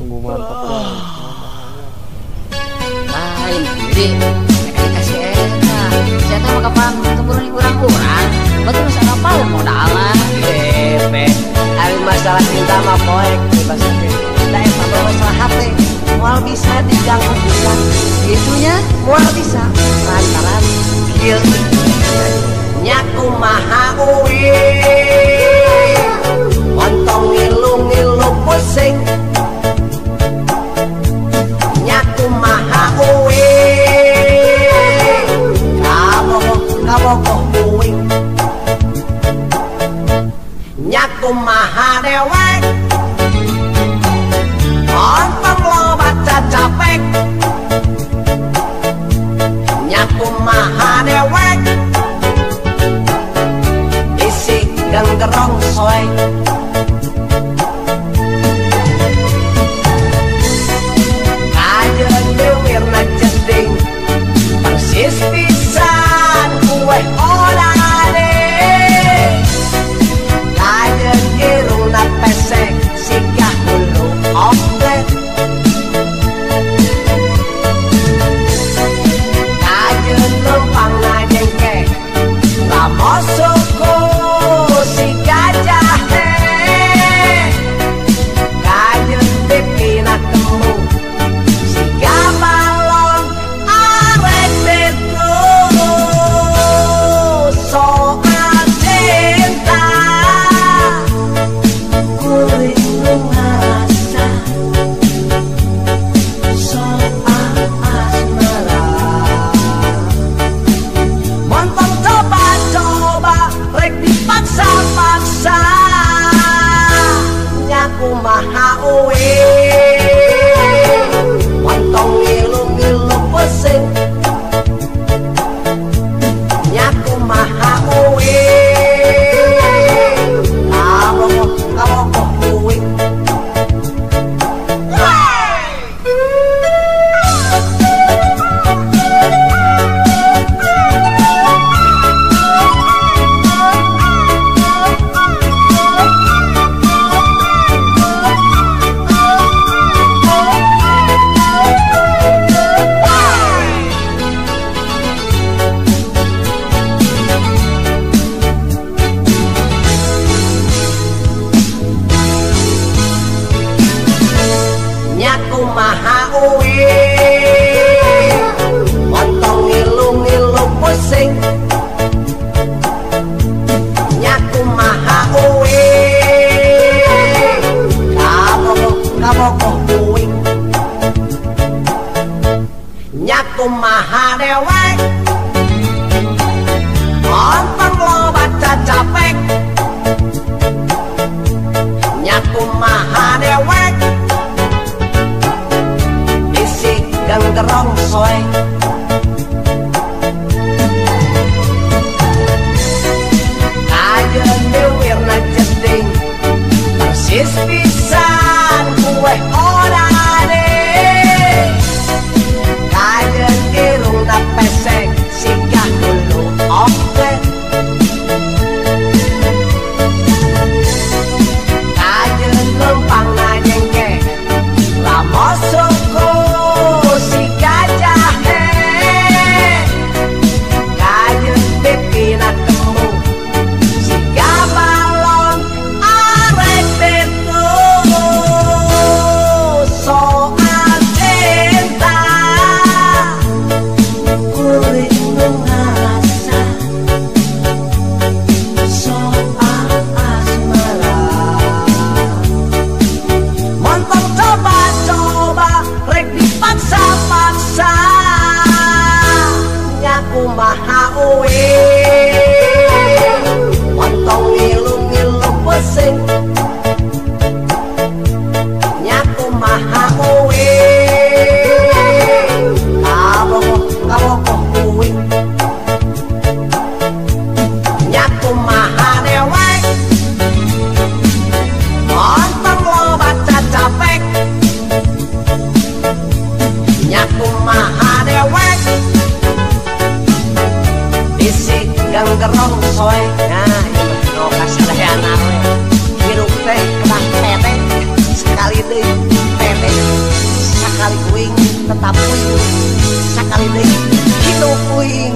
Sungguh mantap guys. Lain jadi mereka dikasih enak. Saya tahu kapan temurun kurang-kurang. Betul masa kapal modalan. Hari masalah cinta mah poek bebas hati. Kita emang masalah hati. Mual bisa diganggu juga. Gitunya mual bisa. Lantaran kieu nyaku maha uwi. Montong ngilu-ngilu pusing. Nyaku maha uwi. Kabokok uwi. Nyaku maha dewek. Ontong lo baca capek. Nyaku maha dewek. Isi genggerong soy. Kajen dewirna jeding. Persis pisan kue orane. Kajen iruna pesek. Sikah hulu oplet. Kajen numpang ngajengke. Lamosuku si gajah he. Kajen pipina temu. Si gabalon arek betu. Soal cinta kulit ngerasa. Soal asmara montong coba-coba rek dipaksa-paksa. Nyaku maha uwi. Montong ngilu-ngilu pusing. Nyaku maha uwi. Kabokok uwi. Nyaku maha uwi. Montong ngilu-ngilu pusing. Nyaku maha uwi. Kabokok uwi. Nyaku maha dewek. Ontong lo baca capek. Nyaku maha dewek. Isi genggerong soy. Kajen dewirna jeding. Persis pisan kue orane. Kajen irungna pesek. puing tetap puing sakali deui hidup puing